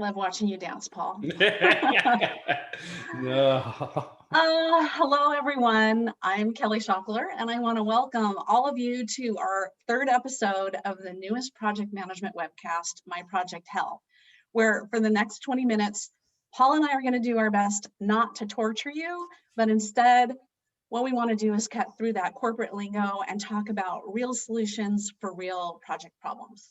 Love watching you dance, Paul. No. Hello, everyone. I'm Kelly Schockler, and I want to welcome all of you to our third episode of the newest project management webcast, My Project Hell, where for the next 20 minutes, Paul and I are going to do our best not to torture you, but instead, what we want to do is cut through that corporate lingo and talk about real solutions for real project problems.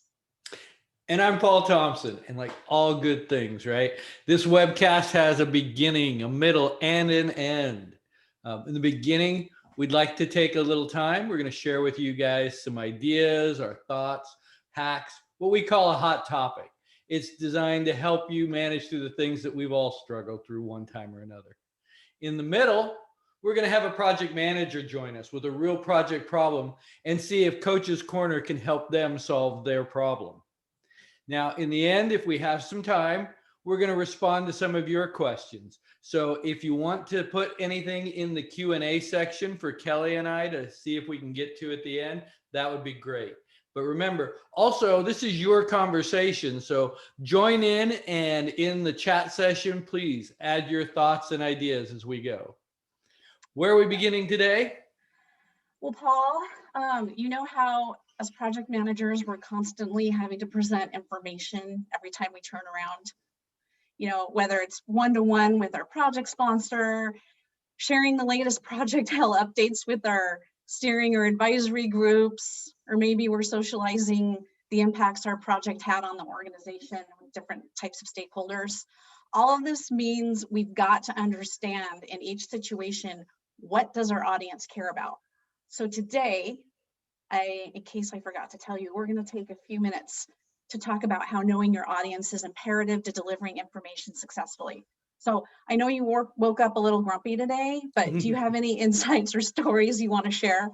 And I'm Paul Thompson, and like all good things, right? This webcast has a beginning, a middle, and an end. In the beginning, we'd like to take a little time. We're going to share with you guys some ideas, our thoughts, hacks, what we call a hot topic. It's designed to help you manage through the things that we've all struggled through one time or another. In the middle, we're going to have a project manager join us with a real project problem and see if Coach's Corner can help them solve their problem. Now, in the end, if we have some time, we're going to respond to some of your questions. So if you want to put anything in the Q&A section for Kelly and I to see if we can get to at the end, that would be great. But remember, also, this is your conversation. So join in, and in the chat session, please add your thoughts and ideas as we go. Where are we beginning today? Well, Paul, you know how as project managers, we're constantly having to present information every time we turn around. You know, whether it's one-to-one with our project sponsor, sharing the latest project hell updates with our steering or advisory groups, or maybe we're socializing the impacts our project had on the organization with different types of stakeholders. All of this means we've got to understand in each situation, what does our audience care about? So today, in case I forgot to tell you, we're going to take a few minutes to talk about how knowing your audience is imperative to delivering information successfully. So I know you woke up a little grumpy today, but do you have any insights or stories you want to share?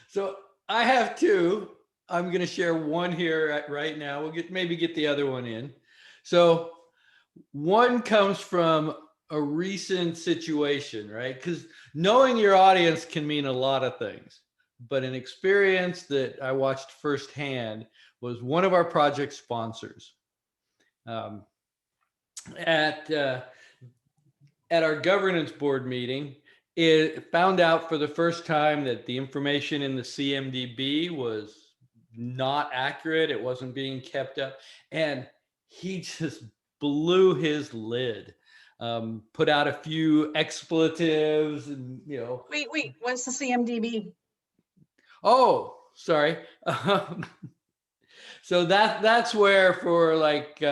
So I have two. I'm going to share one here right now. We'll maybe get the other one in. So one comes from a recent situation, right? Because knowing your audience can mean a lot of things. But an experience that I watched firsthand was one of our project sponsors. At our governance board meeting, it found out for the first time that the information in the CMDB was not accurate. It wasn't being kept up. And he just blew his lid. Put out a few expletives and, Wait, what's the CMDB? Oh, sorry. So that's where for like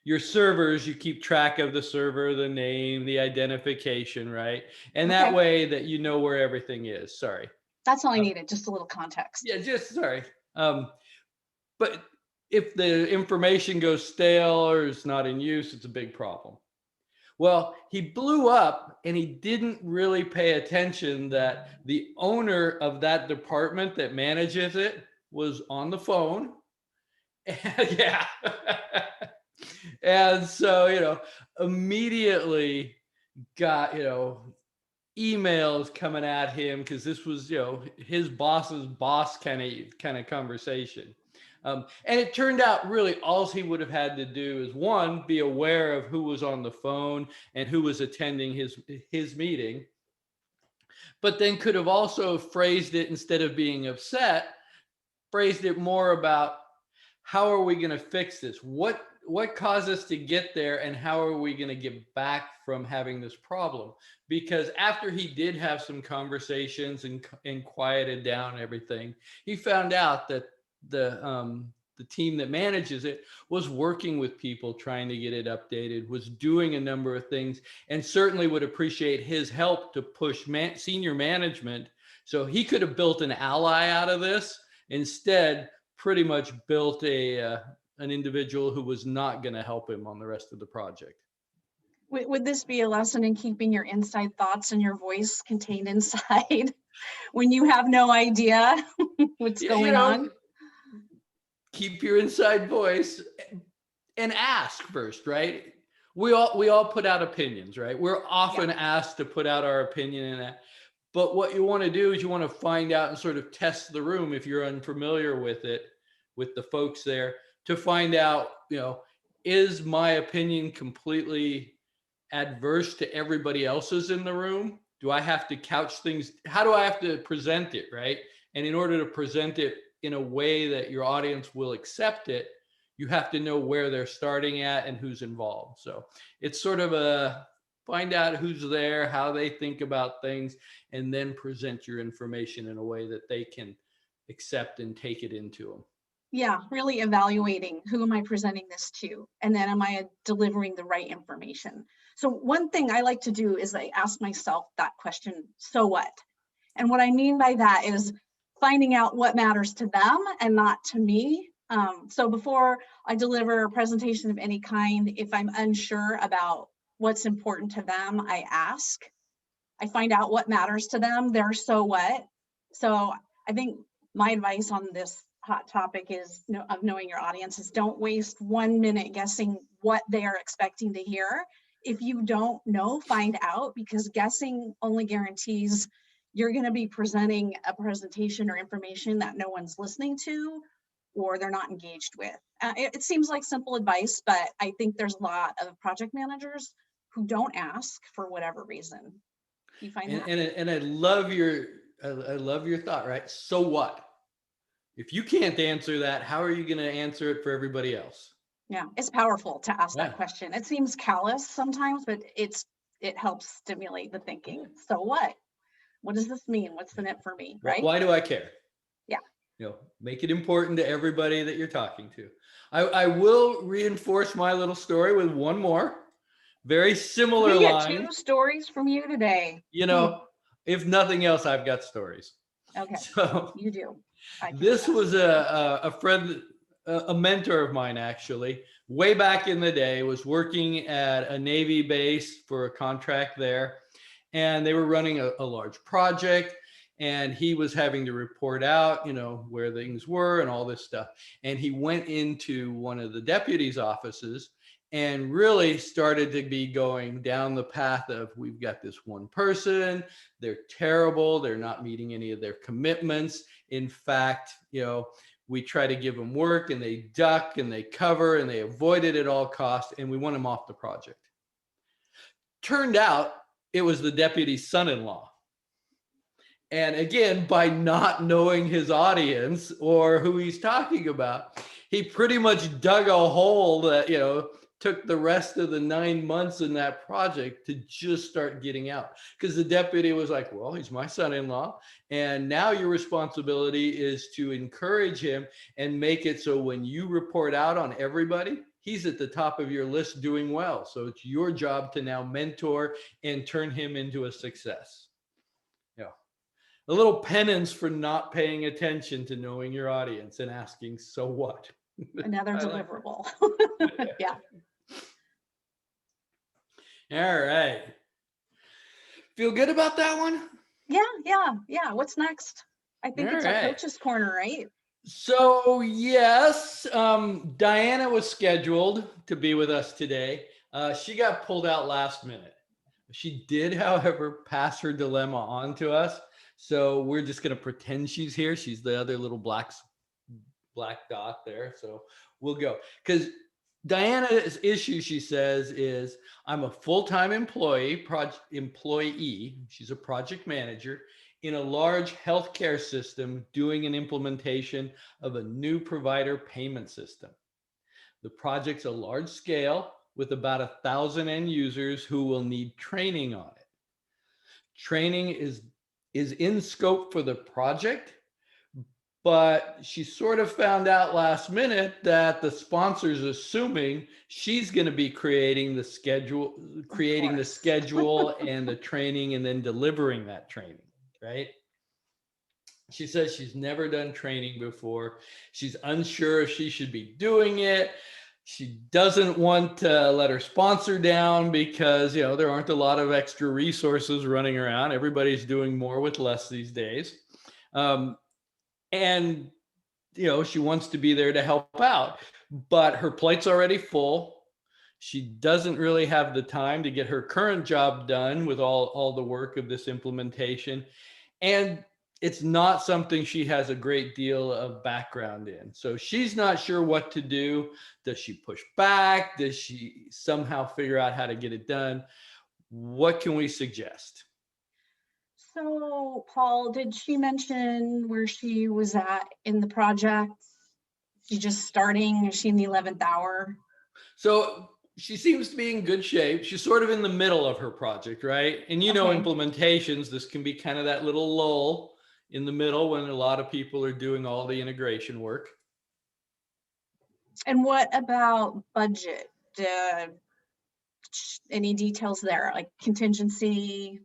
your servers, you keep track of the server, the name, the identification, right? And that way that you know where everything is. Sorry. That's all I needed, just a little context. Yeah, just sorry. But if the information goes stale or is not in use, it's a big problem. Well, he blew up and he didn't really pay attention that the owner of that department that manages it was on the phone. And yeah. And so, immediately got, emails coming at him because this was, his boss's boss kind of conversation. And it turned out really all he would have had to do is one, be aware of who was on the phone and who was attending his meeting, but then could have also phrased it, instead of being upset, phrased it more about how are we going to fix this? What caused us to get there, and how are we going to get back from having this problem? Because after he did have some conversations and quieted down everything, he found out that the team that manages it was working with people trying to get it updated, was doing a number of things, and certainly would appreciate his help to push senior management. So he could have built an ally out of this. Instead, pretty much built an individual who was not going to help him on the rest of the project. Would this be a lesson in keeping your inside thoughts and your voice contained inside when you have no idea what's going on? Keep your inside voice and ask first, right? We all put out opinions, right? We're often asked to put out our opinion in that. But what you want to do is you want to find out and sort of test the room if you're unfamiliar with it, with the folks there, to find out, is my opinion completely adverse to everybody else's in the room? Do I have to couch things? How do I have to present it, right? And in order to present it in a way that your audience will accept it, you have to know where they're starting at and who's involved. So it's sort of a find out who's there, how they think about things, and then present your information in a way that they can accept and take it into them. Yeah, really evaluating who am I presenting this to? And then am I delivering the right information? So one thing I like to do is I ask myself that question, so what? And what I mean by that is finding out what matters to them and not to me. So before I deliver a presentation of any kind, if I'm unsure about what's important to them, I ask. I find out what matters to them, their so what. So I think my advice on this hot topic is of knowing your audience is don't waste 1 minute guessing what they are expecting to hear. If you don't know, find out, because guessing only guarantees you're going to be presenting a presentation or information that no one's listening to or they're not engaged with. It seems like simple advice, but I think there's a lot of project managers who don't ask for whatever reason. You find that? And I love your thought, right? So what? If you can't answer that, how are you going to answer it for everybody else? Yeah, it's powerful to ask Yeah. that question. It seems callous sometimes, but it helps stimulate the thinking. So what? What does this mean? What's in it for me, right? Why do I care? Yeah. Make it important to everybody that you're talking to. I will reinforce my little story with one more very similar We get line. 2 stories from you today. If nothing else, I've got stories. Okay. So You do. this was a friend, a mentor of mine, actually, way back in the day, was working at a Navy base for a contract there. And they were running a large project, and he was having to report out, where things were and all this stuff. And he went into one of the deputies' offices and really started to be going down the path of, we've got this one person, they're terrible, they're not meeting any of their commitments. In fact, we try to give them work and they duck and they cover and they avoid it at all costs, and we want them off the project. Turned out it was the deputy's son-in-law. And again, by not knowing his audience or who he's talking about, he pretty much dug a hole that, took the rest of the 9 months in that project to just start getting out. Because the deputy was like, well, he's my son-in-law. And now your responsibility is to encourage him and make it so when you report out on everybody, he's at the top of your list doing well. So it's your job to now mentor and turn him into a success. A little penance for not paying attention to knowing your audience and asking, so what? Another deliverable. Yeah. All right. Feel good about that one? Yeah. What's next? I think it's our coach's corner, right? So yes, Diana was scheduled to be with us today. She got pulled out last minute. She did, however, pass her dilemma on to us. So we're just going to pretend she's here. She's the other little black dot there. So we'll go. Because Diana's issue, she says, is I'm a full-time employee. She's a project manager in a large healthcare system doing an implementation of a new provider payment system. The project's a large scale with about 1,000 end users who will need training on it. Training is in scope for the project, but she sort of found out last minute that the sponsor's assuming she's going to be creating the schedule and the training and then delivering that training, right? She says she's never done training before. She's unsure if she should be doing it. She doesn't want to let her sponsor down because, there aren't a lot of extra resources running around. Everybody's doing more with less these days. And, she wants to be there to help out, but her plate's already full. She doesn't really have the time to get her current job done with all the work of this implementation. And it's not something she has a great deal of background in. So she's not sure what to do. Does she push back? Does she somehow figure out how to get it done? What can we suggest? So, Paul, did she mention where she was at in the project? She's just starting? Is she in the 11th hour? So she seems to be in good shape. She's sort of in the middle of her project, right? And Okay. implementations, this can be kind of that little lull in the middle when a lot of people are doing all the integration work. And what about budget? Any details there, like contingency?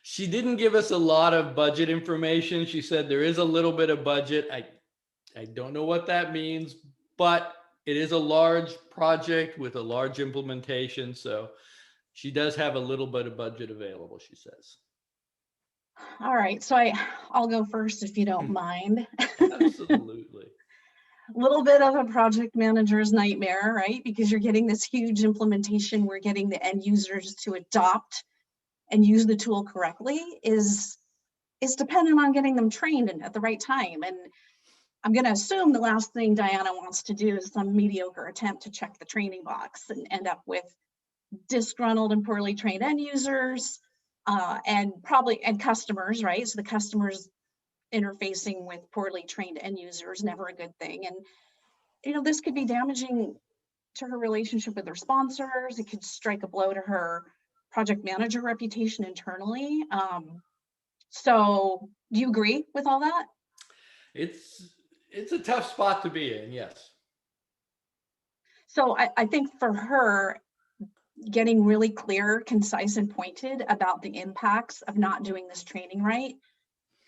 She didn't give us a lot of budget information. She said there is a little bit of budget. I don't know what that means, but it is a large project with a large implementation. So she does have a little bit of budget available, she says. All right, so I'll go first if you don't mind. Absolutely. A little bit of a project manager's nightmare, right? Because you're getting this huge implementation, we're getting the end users to adopt and use the tool correctly is dependent on getting them trained at the right time. And I'm going to assume the last thing Diana wants to do is some mediocre attempt to check the training box and end up with disgruntled and poorly trained end users and customers, right? So the customers interfacing with poorly trained end users, never a good thing. And this could be damaging to her relationship with her sponsors. It could strike a blow to her project manager reputation internally. So do you agree with all that? It's a tough spot to be in, yes. So I think for her, getting really clear, concise, and pointed about the impacts of not doing this training right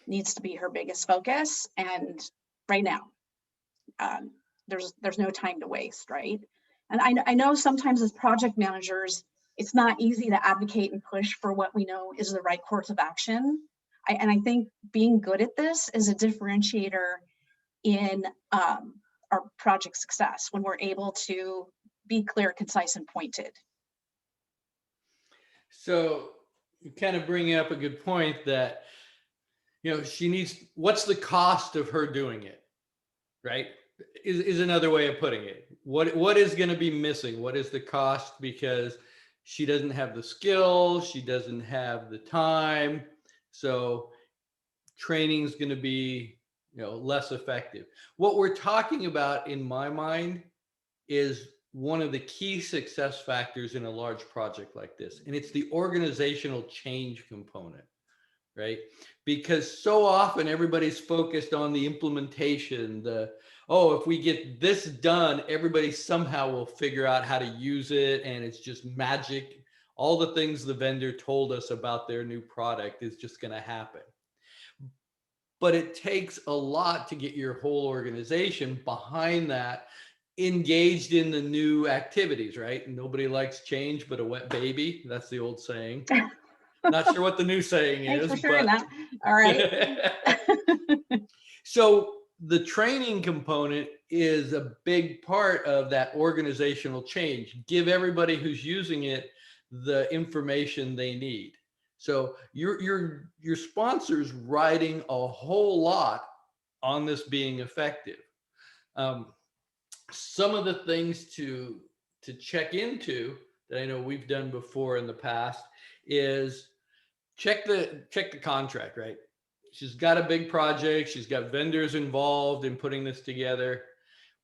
needs to be her biggest focus. And right now, there's no time to waste, right? And I know sometimes as project managers, it's not easy to advocate and push for what we know is the right course of action. And I think being good at this is a differentiator in our project success when we're able to be clear, concise, and pointed. So you kind of bring up a good point that, what's the cost of her doing it, right? Is another way of putting it. What is going to be missing? What is the cost? Because she doesn't have the skill, she doesn't have the time. So training is going to be, less effective. What we're talking about in my mind is one of the key success factors in a large project like this. And it's the organizational change component, right? Because so often everybody's focused on the implementation, if we get this done, everybody somehow will figure out how to use it. And it's just magic. All the things the vendor told us about their new product is just going to happen. But it takes a lot to get your whole organization behind that, engaged in the new activities, right? Nobody likes change but a wet baby. That's the old saying. Not sure what the new saying is. Thanks for sharing that. All right. So the training component is a big part of that organizational change. Give everybody who's using it the information they need. So your sponsor's riding a whole lot on this being effective. Some of the things to check into that I know we've done before in the past is check the contract, right? She's got a big project. She's got vendors involved in putting this together.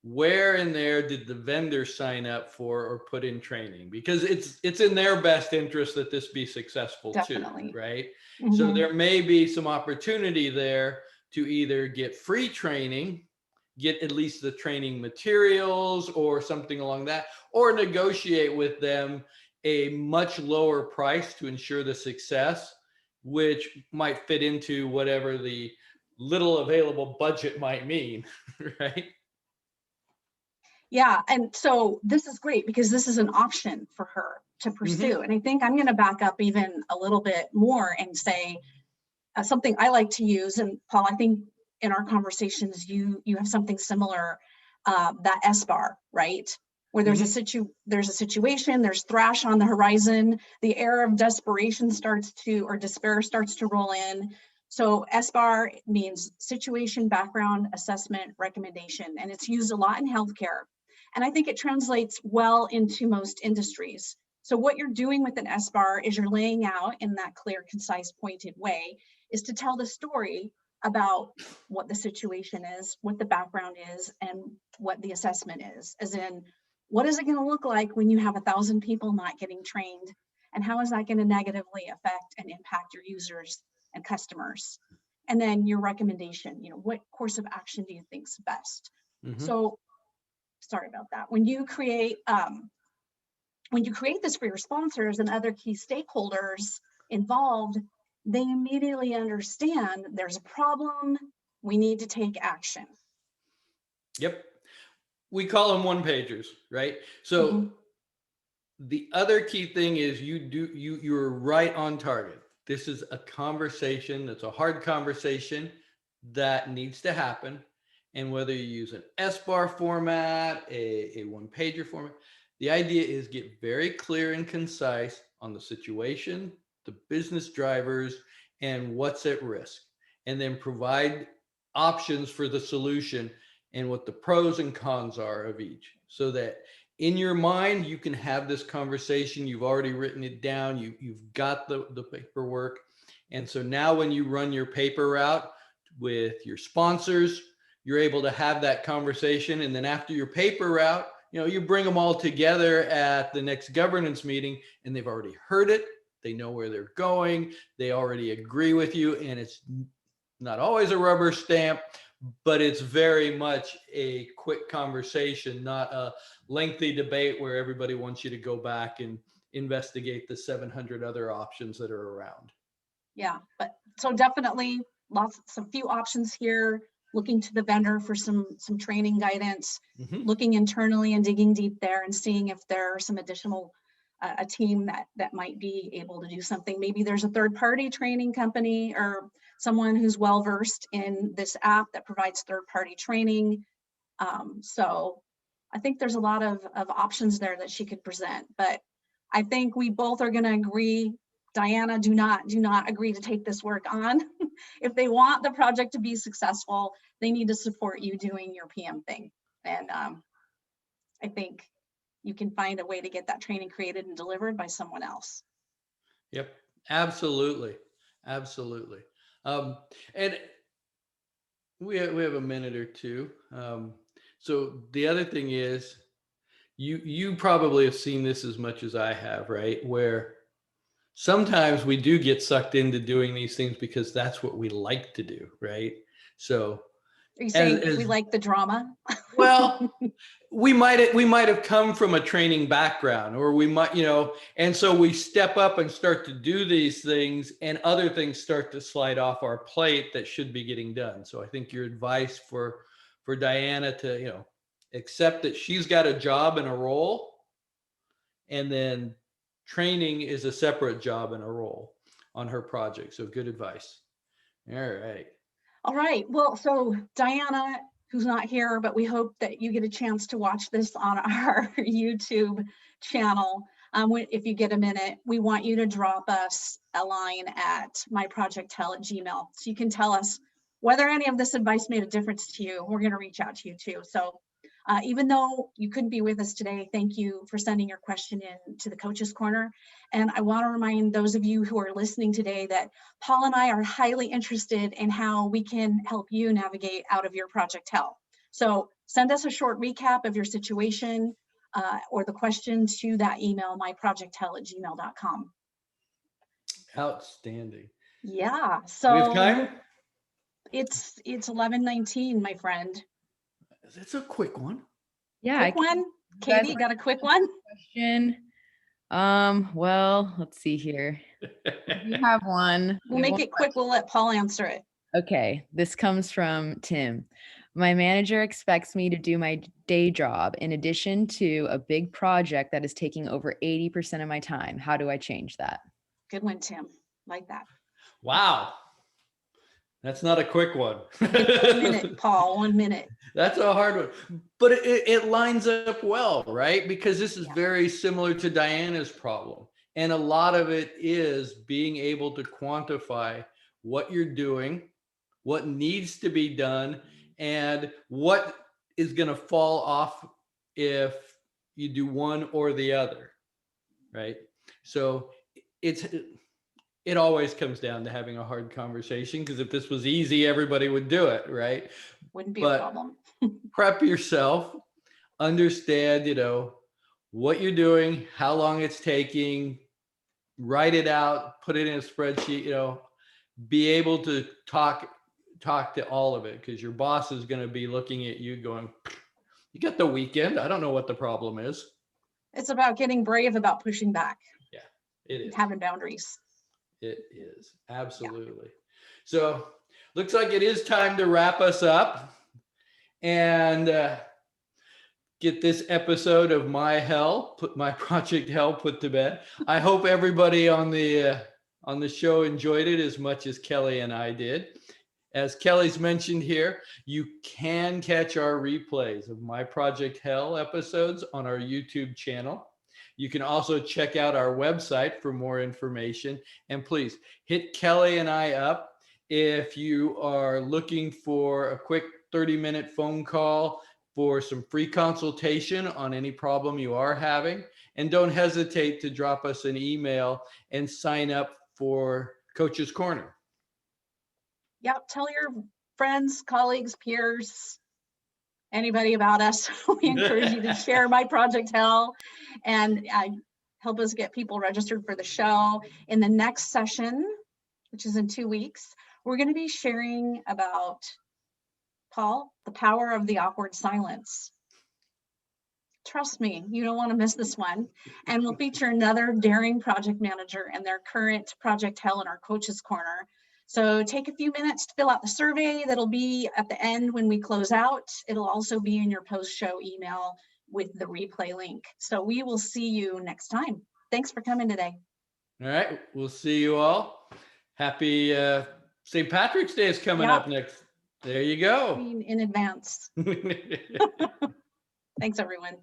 Where in there did the vendor sign up for or put in training? Because it's in their best interest that this be successful. Definitely. Too, right? Mm-hmm. So there may be some opportunity there to either get free training, get at least the training materials or something along that, or negotiate with them a much lower price to ensure the success, which might fit into whatever the little available budget might mean, right? Yeah, and so this is great because this is an option for her to pursue. Mm-hmm. And I think I'm going to back up even a little bit more and say something I like to use. And Paul, I think in our conversations, you have something similar, that S-bar, right? Where there's mm-hmm. There's a situation, there's thrash on the horizon, the air of desperation despair starts to roll in. So SBAR means situation, background, assessment, recommendation, and it's used a lot in healthcare. And I think it translates well into most industries. So what you're doing with an SBAR is you're laying out in that clear, concise, pointed way is to tell the story about what the situation is, what the background is, and what the assessment is. As in, what is it going to look like when you have 1,000 people not getting trained? And how is that going to negatively affect and impact your users and customers? And then your recommendation, what course of action do you think is best? So sorry about that. When you create this for your sponsors and other key stakeholders involved, they immediately understand there's a problem, we need to take action. Yep. We call them one pagers, right? So the other key thing is you're right on target. This is a conversation that's a hard conversation that needs to happen. And whether you use an SBAR format, a one pager format, the idea is get very clear and concise on the situation, the business drivers, and what's at risk, and then provide options for the solution and what the pros and cons are of each, so that in your mind you can have this conversation. You've already written it down, you've got the paperwork, and so now when you run your paper route with your sponsors, you're able to have that conversation. And then after your paper route, you bring them all together at the next governance meeting, and they've already heard it, they know where they're going, they already agree with you, and it's not always a rubber stamp, but it's very much a quick conversation, not a lengthy debate where everybody wants you to go back and investigate the 700 other options that are around. Yeah, but so definitely some few options here, looking to the vendor for some training guidance, looking internally and digging deep there and seeing if there are some additional a team that might be able to do something. Maybe there's a third-party training company or someone who's well-versed in this app that provides third-party training. So I think there's a lot of options there that she could present, but I think we both are going to agree, Diana, do not agree to take this work on. If they want the project to be successful, they need to support you doing your PM thing. And I think you can find a way to get that training created and delivered by someone else. Yep, absolutely. Absolutely. And we have a minute or two. So the other thing is, you probably have seen this as much as I have, right? Where sometimes we do get sucked into doing these things because that's what we like to do, right? So are you saying we like the drama? Well, we might have come from a training background, or we might, and so we step up and start to do these things, and other things start to slide off our plate that should be getting done. So I think your advice for Diana to, accept that she's got a job and a role, and then training is a separate job and a role on her project. So good advice. All right. Well, so Diana, who's not here, but we hope that you get a chance to watch this on our YouTube channel. If you get a minute, we want you to drop us a line at myprojecthell@gmail.com. So you can tell us whether any of this advice made a difference to you. We're going to reach out to you too. So even though you couldn't be with us today, thank you for sending your question in to the Coaches Corner. And I want to remind those of you who are listening today that Paul and I are highly interested in how we can help you navigate out of your project hell. So send us a short recap of your situation or the question to that email, myprojecthell@gmail.com. Outstanding. Yeah. So we have time? It's 11:19, my friend. That's a quick one. Yeah. Quick one. Katie, got a quick one? Question. Well, let's see here. We have one. We'll make it quick. We'll let Paul answer it. Okay. This comes from Tim. My manager expects me to do my day job in addition to a big project that is taking over 80% of my time. How do I change that? Good one, Tim. Like that. Wow. That's not a quick one. 1 minute, Paul, 1 minute. That's a hard one, but it lines up well, right? Because this is very similar to Diana's problem. And a lot of it is being able to quantify what you're doing, what needs to be done, and what is going to fall off if you do one or the other, right? So it always comes down to having a hard conversation, because if this was easy, everybody would do it, right? Wouldn't be a But problem. prep yourself, understand, what you're doing, how long it's taking, write it out, put it in a spreadsheet, be able to talk to all of it, because your boss is going to be looking at you going, you got the weekend. I don't know what the problem is. It's about getting brave about pushing back. Yeah, it is. Having boundaries. It is. Absolutely. Yeah. So looks like it is time to wrap us up and get this episode of my project hell put to bed. I hope everybody on the show enjoyed it as much as Kelly and I did. As Kelly's mentioned here, you can catch our replays of My Project Hell episodes on our YouTube channel. You can also check out our website for more information. And please hit Kelly and I up if you are looking for a quick 30-minute phone call for some free consultation on any problem you are having. And don't hesitate to drop us an email and sign up for Coach's Corner. Yeah, tell your friends, colleagues, peers, anybody about us. We encourage you to share My Project Hell and help us get people registered for the show. In the next session, which is in 2 weeks, we're going to be sharing about, Paul, the power of the awkward silence. Trust me, you don't want to miss this one. And we'll feature another daring project manager and their current Project Hell in our Coach's Corner. So take a few minutes to fill out the survey. That'll be at the end when we close out. It'll also be in your post-show email with the replay link. So we will see you next time. Thanks for coming today. All right, we'll see you all. Happy St. Patrick's Day is coming up next. There you go. In advance. Thanks, everyone.